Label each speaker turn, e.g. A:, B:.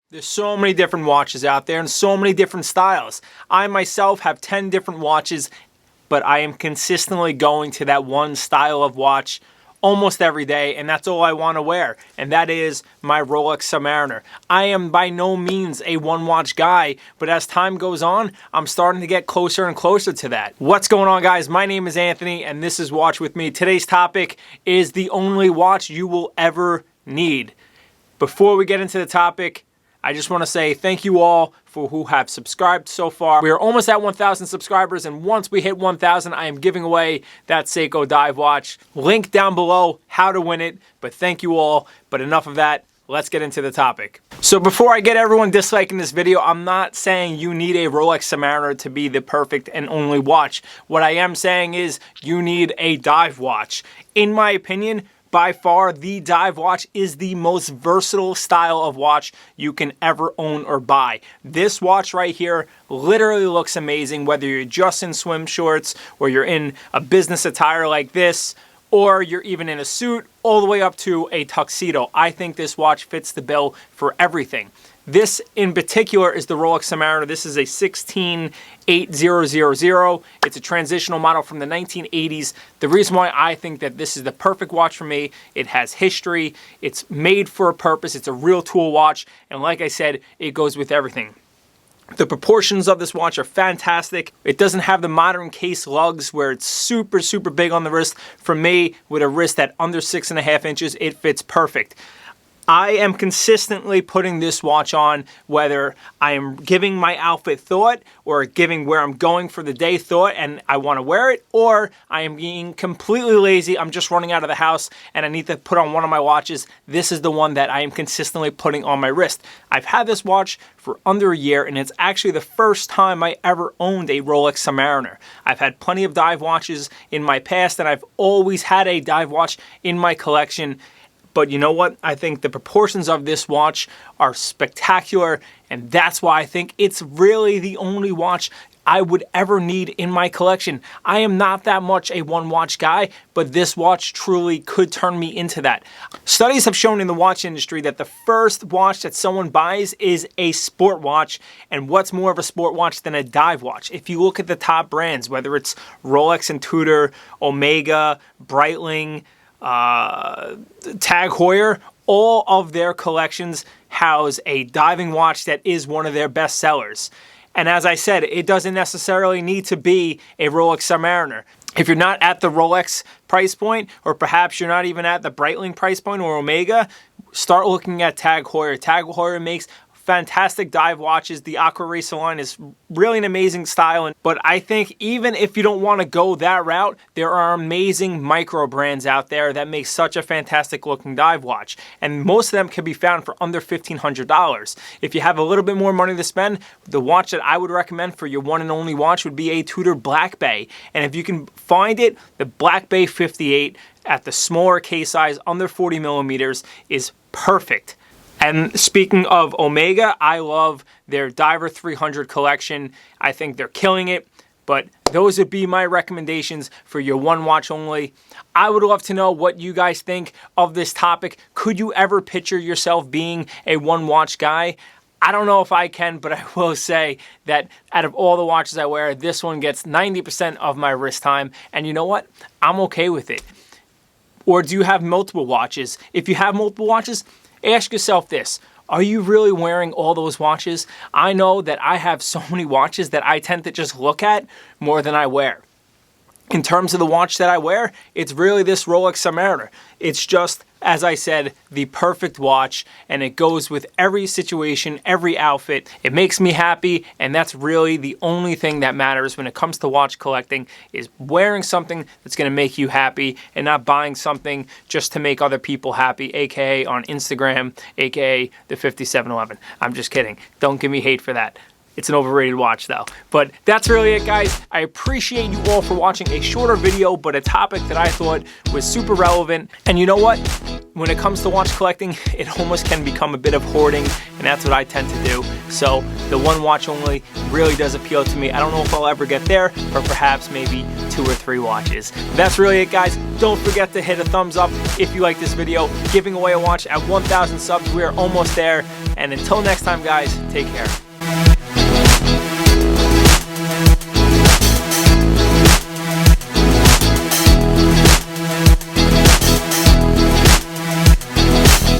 A: There's so many different watches out there and so many different styles. I myself have 10 different watches, but I am consistently going to that one style of watch almost every day, and that's all I want to wear, and that is my Rolex Submariner. I am by no means a one-watch guy, but as time goes on, I'm starting to get closer and closer to that. What's going on, guys? My name is Anthony, and this is Watch With Me. Today's topic is the only watch you will ever need. Before we get into the topic, I just want to say thank you all for who have subscribed so far. We are almost at 1,000 subscribers, and once we hit 1,000, I am giving away that Seiko dive watch. Link down below how to win it, but thank you all. But enough of that, let's get into the topic. So before I get everyone disliking this video, I'm not saying you need a Rolex Submariner to be the perfect and only watch. What I am saying is you need a dive watch. In my opinion, by far, the dive watch is the most versatile style of watch you can ever own or buy. This watch right here literally looks amazing, whether you're just in swim shorts or you're in a business attire like this, or you're even in a suit, all the way up to a tuxedo. I think this watch fits the bill for everything. This in particular is the Rolex Submariner. This is a 16800. It's a transitional model from the 1980s. The reason why I think that this is the perfect watch for me, it has history, it's made for a purpose, it's a real tool watch, and like I said, it goes with everything. The proportions of this watch are fantastic. It doesn't have the modern case lugs where it's super, super big on the wrist. For me, with a wrist at under 6.5 inches, it fits perfect. I am consistently putting this watch on, whether I am giving my outfit thought or giving where I'm going for the day thought and I want to wear it, or I am being completely lazy, I'm just running out of the house and I need to put on one of my watches. This is the one that I am consistently putting on my wrist. I've had this watch for under a year, and it's actually the first time I ever owned a Rolex Submariner. I've had plenty of dive watches in my past, and I've always had a dive watch in my collection. But you know what? I think the proportions of this watch are spectacular, and that's why I think it's really the only watch I would ever need in my collection. I am not that much a one-watch guy, but this watch truly could turn me into that. Studies have shown in the watch industry that the first watch that someone buys is a sport watch, and what's more of a sport watch than a dive watch? If you look at the top brands, whether it's Rolex and Tudor, Omega, Breitling, Tag Heuer, all of their collections house a diving watch that is one of their best sellers. And as I said, it doesn't necessarily need to be a Rolex Submariner. If you're not at the Rolex price point, or perhaps you're not even at the Breitling price point or Omega, start looking at Tag Heuer. Tag Heuer makes fantastic dive watches. The Aqua Racer line is really an amazing style, but I think even if you don't want to go that route, there are amazing micro brands out there that make such a fantastic looking dive watch, and most of them can be found for under $1,500. If you have a little bit more money to spend, the watch that I would recommend for your one and only watch would be a Tudor Black Bay, and if you can find it, the Black Bay 58 at the smaller case size, under 40 millimeters, is perfect. And speaking of Omega, I love their Diver 300 collection. I think they're killing it, but those would be my recommendations for your one watch only. I would love to know what you guys think of this topic. Could you ever picture yourself being a one watch guy? I don't know if I can, but I will say that out of all the watches I wear, this one gets 90% of my wrist time. And you know what? I'm okay with it. Or do you have multiple watches? If you have multiple watches, ask yourself this: are you really wearing all those watches? I know that I have so many watches that I tend to just look at more than I wear. In terms of the watch that I wear, it's really this Rolex Submariner. It's just, as I said, the perfect watch, and it goes with every situation, every outfit. It makes me happy, and that's really the only thing that matters when it comes to watch collecting, is wearing something that's going to make you happy and not buying something just to make other people happy, aka on Instagram, aka the 5711. I'm just kidding. Don't give me hate for that. It's an overrated watch though. But that's really it, guys. I appreciate you all for watching a shorter video, but a topic that I thought was super relevant. And you know what? When it comes to watch collecting, it almost can become a bit of hoarding, and that's what I tend to do. So the one watch only really does appeal to me. I don't know if I'll ever get there, but perhaps maybe 2 or 3 watches. That's really it, guys. Don't forget to hit a thumbs up if you like this video. Giving away a watch at 1,000 subs. We are almost there. And until next time, guys, take care.